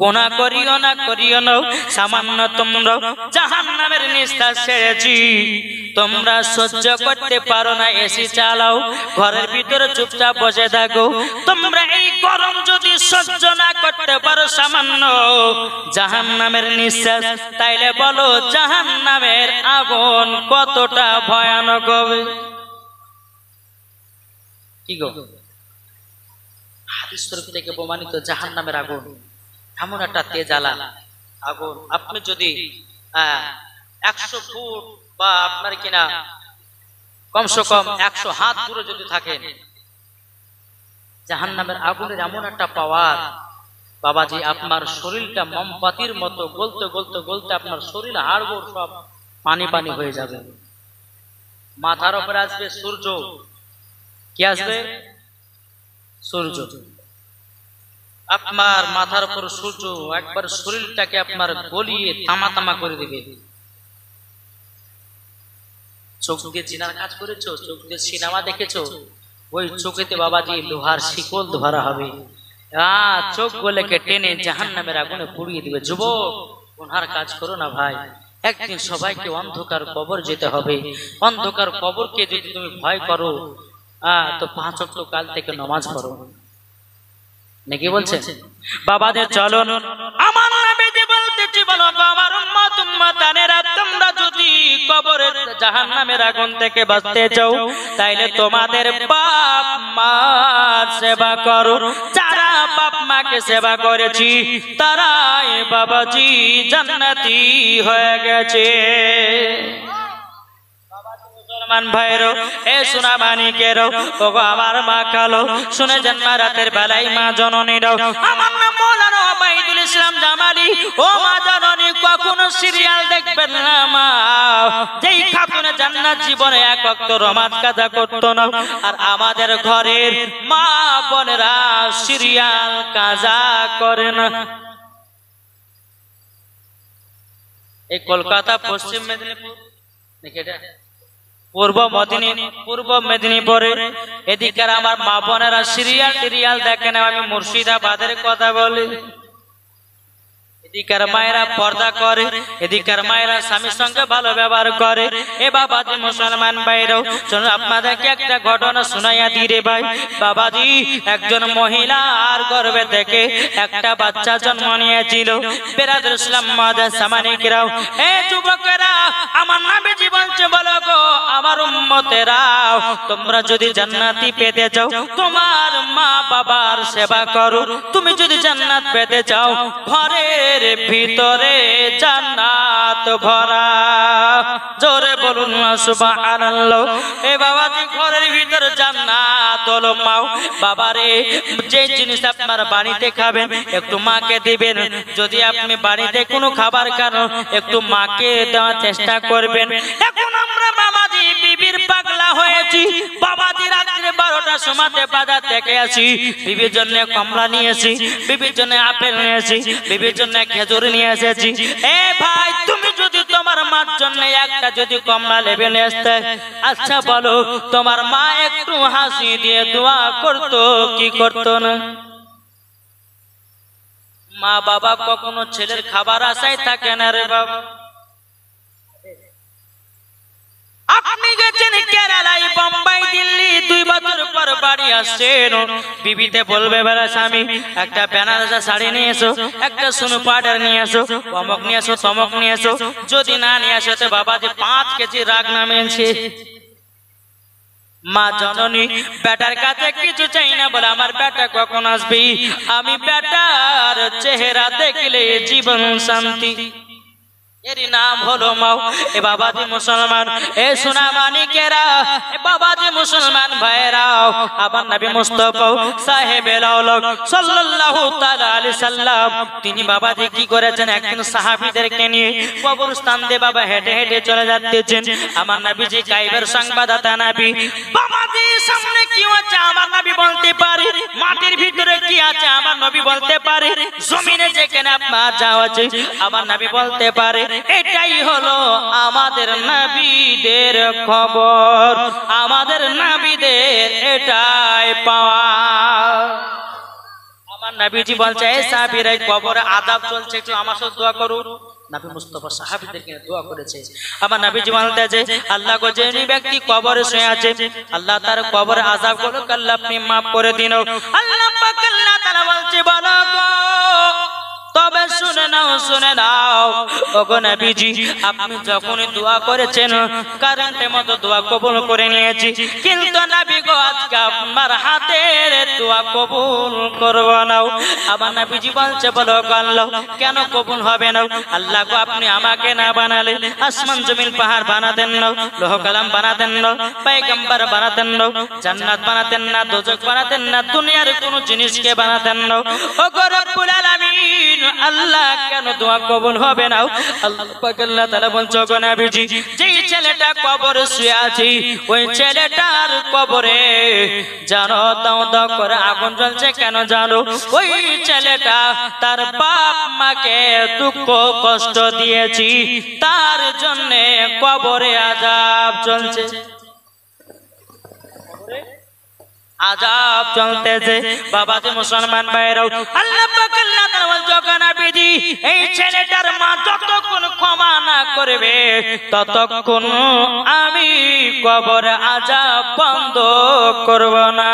Speaker 1: গুনাহ করিও না, করিও না, সামান্য তোমরা জাহান্নামের নিঃশ্বাস ছেড়েছি, তোমরা সহ্য করতে পারো না, এসি চালাও, ঘরের ভিতরে চুপচাপ বসে থাকো। তোমরা এই গরম যদি সহ্য না করতে পারো, সামান্য জাহান্নামের নিঃশ্বাস, তাইলে বলো জাহান্নামের আগুন কতটা ভয়ানক হবে? কি গো, হাদিস শরীফ থেকে প্রমাণিত জাহান্নামের আগুন এমন একটা তেজালা আগুন, আপনি যদি 100 ফুট বা আপনার কিনা কমসে কম 100 হাত দূরে যদি থাকেন, জাহান্নামের আগুনের এমন একটা পাওয়ার বাবাজি, আপনার শরীরটা মোমবাতির মতো গলতে গলতে গলতে আপনার শরীর হাড়গোড় সব পানি পানি হয়ে যাবে। মাথার উপরে আসবে সূর্য, কি আসবে? সূর্য। আপনার মাথার উপর সূর্য একবার শরীরটাকে আপনার গলিয়ে তামা তামা করে দেবে। চোখ দিয়ে চিনার কাজ করেছো, চোখ দিয়ে সিনেমা দেখেছো, ওই চোখেতে বাবাজি লোহার শিকল ধরা হবে, চোখ গলেকে টেনে জাহান্নামের আগুনে পুড়িয়ে দিবে। যুবক, গুনার কাজ করো না ভাই, একদিন সবাইকে অন্ধকার কবর যেতে হবে। অন্ধকার কবরকে যদি তুমি ভয় করো, তো 5 ওয়াক্ত কাল থেকে নামাজ পড়ো, নাকি বলছেন? বাবাদের চলন আমার নবীজি বলতে দিচ্ছি, বলো আমার উম্মত উম্মতানেরা, তোমরা যদি কবরের জাহান্নামের আগুন থেকে বাঁচতে চাও, তাইলে তোমাদের বাপ মার সেবা করো। যারা বাপ মাকে সেবা করেছি তারাই বাবাজি জান্নাতি হয়ে গেছে। মুসলমান ভাইরো, এ সোনা মানিকেরো, ওগো আমার মা কালো, শুনে জন্মা রাতের বেলায় মা জননীরাও, আমার নাম মৌলানা ওবাইদুল ইসলাম জামালি। ও মা জননী, কখনো সিরিয়াল দেখবেন না মা। যেই খাতুনে জান্নাত জীবনে এক ওয়াক্ত নামাজ কাজা করতো না, আর আমাদের ঘরের মা বোনেরা সিরিয়াল কাজা করে না। এই কলকাতা, পশ্চিম মেদিনীপুর, পূর্ব মেদিনীপুরে এদিকের আমার মা বোনেরা সিরিয়াল টিরিয়াল দেখেন। আমি মুর্শিদাবাদের কথা বলি। এদিকার মায়েরা পর্দা করে, এদিকার মায়েরা স্বামীর সঙ্গে ভালো ব্যবহার করে। এ বাবাজি মুসলমান ভাইরাও, আপনাদেরকে একটা ঘটনা শোনাইয়া দিই রে ভাই। বাবাজি, একজন মহিলা আর গর্ভে থেকে একটা বাচ্চা জন্ম নিয়েছিল। বেরাদুল ইসলাম মাদার সামানিকরাও, এ যুবকেরা, আমার নবীজি বলছে, বলো গো আমার উম্মতেরাও, তোমরা যদি জান্নাতি পেতে চাও, তোমার মা বাবার সেবা করো। তুমি যদি জান্নাত পেতে চাও, ঘরের ভিতরে জান্নাত ভরা। জোরে বলুন না সুবহানাল্লাহ। এ বাবাজি, ঘরের ভিতরে জান্নাত হলো মাও। বাবারে, যে জিনিস আপনার বাড়িতে খাবেন একটু মাকে দিবেন। যদি আপনি বাড়িতে কোনো খাবার খান, একটু মাকে দেওয়ার চেষ্টা করবেন। এখন আমরা বাবাজি বিবির পাগলা হয়েছি। বাবাজি রাত্রে 12টার সময় বাজার থেকে আসি, বিবির জন্য কমলা নিয়েছি, বিবির জন্য আপেল নিয়েছি, বিবির জন্য খেজুর নিয়ে এসেছি। এ ভাই, তুমি যদি তোমার মার জন্য একটা যদি কমলা লেবে নিয়ে আসতে, আচ্ছা বলো, তোমার মা একটু হাসি দিয়ে দোয়া করতো কি করতো না? মা বাবা কখনো ছেলের খাবার আশায় থাকে না রে বাবা। আপনি গেছেন কেরালায়, বোম্বাই, দিল্লি, 2 বছর পর বাড়ি আসছেন। বিবিতে বলবে, বেলা স্বামী একটা বেনারসি শাড়ি নিয়ে এসো, একটা সোনু পাউডার নিয়ে এসো, অমক নিয়ে এসো, তমক নিয়ে এসো। যদি না নিয়ে আসো তো বাবাজি 5 কেজি রাগ নামিয়েছে। মা জননী বেটার কাছে কিছু চাই না, বলে আমার বেটা কখন আসবে, আমি বেটার চেহারা দেখলে জীবন শান্তি। এর নাম হলো মাও। এ বাবাজি মুসলমান, এ সোনা মানিকেরা, এ বাবাজি মুসলমান ভাইরাও, আমার নবী মুস্তাফা সাহেবের আওলাদ সাল্লাল্লাহু তাআলা আলাইহি সাল্লাম, তিনি বাবাজি কি করেছেন, একদিন সাহাবীদেরকে নিয়ে কবরস্থান দিয়ে বাবা হেঁটে হেঁটে চলে যাচ্ছেন। আমার নবীজি গায়েবের সংবাদদাতা নবী। বাবাজি সামনে কি হচ্ছে আমার নবী বলতে পারে, মাটির ভিতরে কি আছে আমার নবী বলতে পারে, জমিনে যেখানে আপনার যাওয়া আছে আমার নবী বলতে পারে। এটাই হলো আমাদের নবীদের খবর, আমাদের নবীদের এটাই পাওয়া। আমার নবীজি বলছে, এই সাহাবীরা কবরে আযাব চলছে, একটু আমার সাথে দোয়া করুন। নবী মুস্তাফা সাহাবীদেরকে দোয়া করেছে। আমার নবীজি বলতেছে, আল্লাহ গো, যে ব্যক্তি কবরে শুয়ে আছে, আল্লাহ তার কবরে আযাব গুলো আল্লাহ আপনি maaf করে দিন। আল্লাহ পাক আল্লাহ তাআলা বলছে, বলো গো, তবে শুনে নাও, শুনে নাও, ওগো নবীজি, আপনি যখনই দোয়া করেছেন কারেন্টের মতো দোয়া কবুল করে নিয়েছি, কিন্তু নবী গো, আজকে আপনার হাতের দোয়া কবুল করব না। আমার নবীজি বলছে, বলো গো আল্লাহ, কেন কবুল হবে না? আল্লাহ গো, আপনি আমাকে না বানালে আসমান জমিন পাহাড় বানাতেন না, লৌহ কলম বানাতেন না, পয়গম্বর বানাতেন না, জান্নাত বানাতেন না, দোজখ বানাতেন না, দুনিয়ার কোন জিনিসকে বানাতেন না। ওগো রব্বুল আলামিন, আল্লাহ কেন দোয়া কবুল হবে না? আল্লাহ পাক আল্লাহ তাআলা বলছে, গো নবীজি, যেই ছেলেটা কবরে শুয়ে আছে, ওই ছেলেটার কবরে জানো দাও দাও করে আগুন জ্বলছে। কেন জানো? ওই ছেলেটা তার বাপ মাকে দুঃখ কষ্ট দিয়েছি, তার জন্য কবরে আযাব চলছে, আযাব চলতেছে। বাবাজি মুসলমান ভাইরাও, আল্লাহ পাক আল্লাহ তাআলা বলছে, নবীজি, এই ছেলেটার মা যতক্ষণ ক্ষমা না করবে ততক্ষণ আমি কবরে আযাব বন্ধ করব না।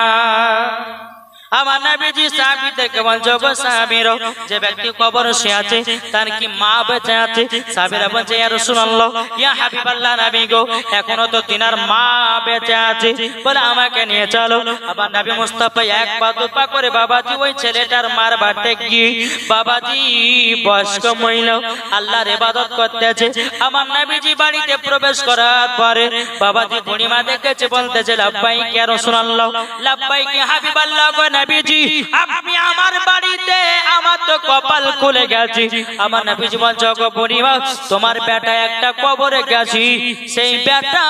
Speaker 1: আমার নবীজি সাহাবী সাহাবীদেরকে বলছে গো সাহাবীরা যে ব্যক্তি কবরে শুয়ে আছে তার কি মা বেঁচে আছে সাহাবীরা বলছে ইয়া রাসূলুল্লাহ ইয়া হাবিবাল্লাহ নবী গো এখনো তো তিনার মা বেঁচে আছে বলে আমাকে নিয়ে চলো আবার নবী মুস্তাফা এক পা দুপা করে বাবাজি ওই ছেলেটার মার বাড়িতে গিয়ে বাবাজি বয়স্ক মহিলা আল্লাহর ইবাদত করতেছে আমার নবীজি বাড়িতে প্রবেশ করার পরে বাবাজি বুড়িমা দেখেছে বলতেছে লাব্বাইক ইয়া রাসূলুল্লাহ লাব্বাইক ইয়া হাবিবাল্লাহ গো নবীজি আপনি আমার বাড়িতে আমার তো কপাল খুলে গেছে আমার নবীজি বলছে গো বুড়িমা তোমার বেটা একটা কবরে গেছি সেই বেটা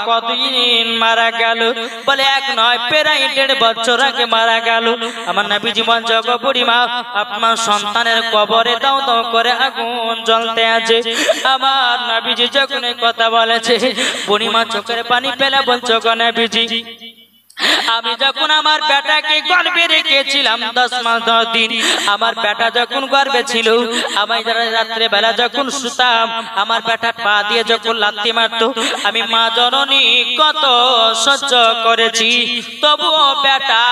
Speaker 1: কতদিন মারা গেল বলে এক নয় প্রায় 1.5 বছর আগে মারা গেল আমার নবীজি বলছে গো বুড়িমা আপনার সন্তানের কবরে দাও দাও করে আগুন জ্বলতে আছে আমার নবীজি যখন এই কথা বলেছে বুড়িমা চোখের পানি ফেলে বলছে গো নবীজি আমি যখন আমার বেটাকে গর্ভে রেখেছিলাম 10 মাস 10 দিন আমার বেটা যখন গর্ভে ছিল আমি রাত্রে বেলা যখন শুতাম আমার বেটা পা দিয়ে যখন লাথি মারতো আমি মা জননী কত সহ্য করেছি তবুও বেটা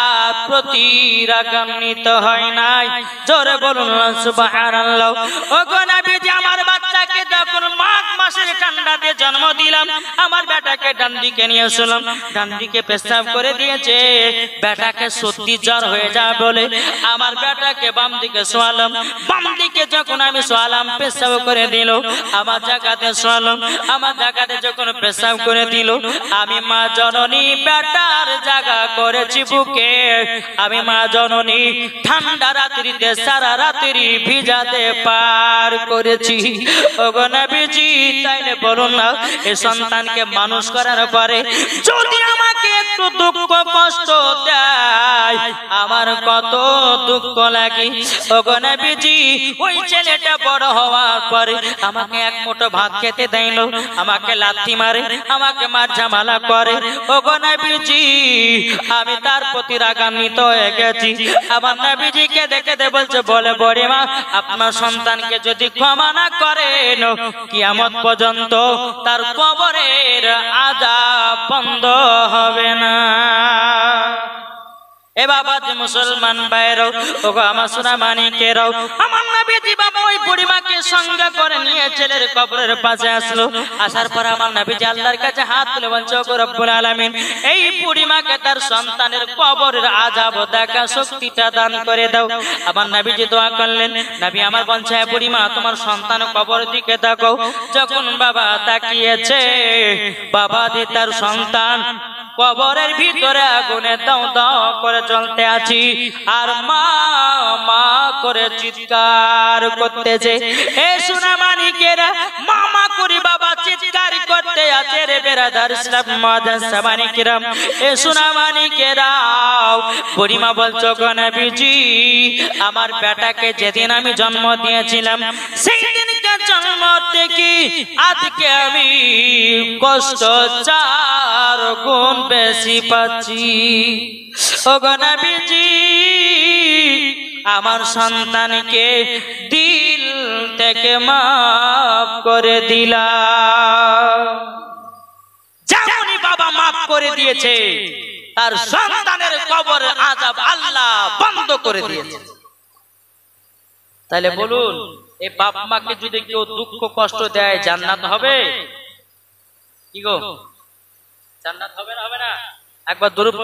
Speaker 1: প্রতি রাগান্বিত হয় নাই জোরে বলুন সুবহানাল্লাহ ওগো নবীজি আমার বাচ্চাকে যখন মাঘ মাসের ঠান্ডাতে জন্ম দিলাম আমার বেটাকে ডান দিকে নিয়ে আসলাম ডান দিকে পেশাব করে দিয়েছে বেটাকে সত্যি জ্বর হয়ে যায় বলে আমার বেটাকে বাম দিকে শোয়ালাম বাম দিকে যখন আমি শোয়ালাম পেশাব করে দিল আমার জায়গাতে শোয়ালাম আমার জায়গাতে যখন পেশাব করে দিল আমি মা জননী বেটার জায়গা করেছি বুকে আমি মা জননী ঠান্ডা রাত্রিতে সারা রাত্রি ভিজাতে পার করেছি ওগো নবীজি তাইলে বলুন না এই সন্তানকে মানুষ করার পরে যদি আমাকে একটু দুঃখ কষ্ট দেয় আমার কত দুঃখ লাগে ওগো নবীজি ওই ছেলেটা বড় হওয়ার পরে আমাকে এক মুঠো ভাত খেতে দেয় না আমাকে লাথি মারে আমাকে মার ঝামেলা করে ওগো নবীজি আমি তার প্রতি রাগান্বিত হয়ে গেছি আমার নবীজিকে দেখে দে বলছে বলে বড়ে মা আপনার সন্তানকে যদি ক্ষমা না করেন কিয়ামত পর্যন্ত তার কবরের আযাব বন্ধ হবে না এ বাবা যে মুসলমান ভাইরাও ওগো আমার সোনা মানিকেরাও আমার নবীজি বাবা ওই বুড়িমাকে সঙ্গে করে নিয়ে ছেলের কবরের পাশে আসলো আসার পর আমার নবীজি আল্লাহর কাছে হাত তুলে বলছে ওগো রব্বুল আলামিন এই বুড়িমাকে তার সন্তানের কবরের আযাব দেখা শক্তিটা দান করে দাও আমার নবীজি দোয়া করলেন নবী আমার বলছে হে বুড়িমা তোমার সন্তান কবরের দিকে তাকাও যখন বাবা তাকিয়েছে বাবা দি তার সন্তান কবরের ভিতরে আগুনে দাও দাও করে জ্বলতে আছি আর মা মা করে চিৎকার করতেছে এ সোনা মানিকেরা মামা করি বাবা চিৎকার করতে আছে রে বেরাদার ইসলাম মাদ্রাসা মানিকেরা এ সোনা মানিকেরা বুড়িমা বলছো গো নবীজি আমার বেটাকে যেদিন আমি জন্ম দিয়েছিলাম সেই দিনকে জন্ম থেকে আজকে আমি কষ্ট 4 গুণ বেশি পাচ্ছি ওগো নবীজি আমার সন্তানকে দিল থেকে মাফ করে দিলাম যেমনই বাবা মাফ করে দিয়েছে তার সন্তানের কবরের আযাব আল্লাহ বন্ধ করে দিয়েছে তাহলে বলুন এই বাপ মাকে যদি কেউ দুঃখ কষ্ট দেয় জান্নাত হবে কি গো জান্নাত হবে না একবার দরুদ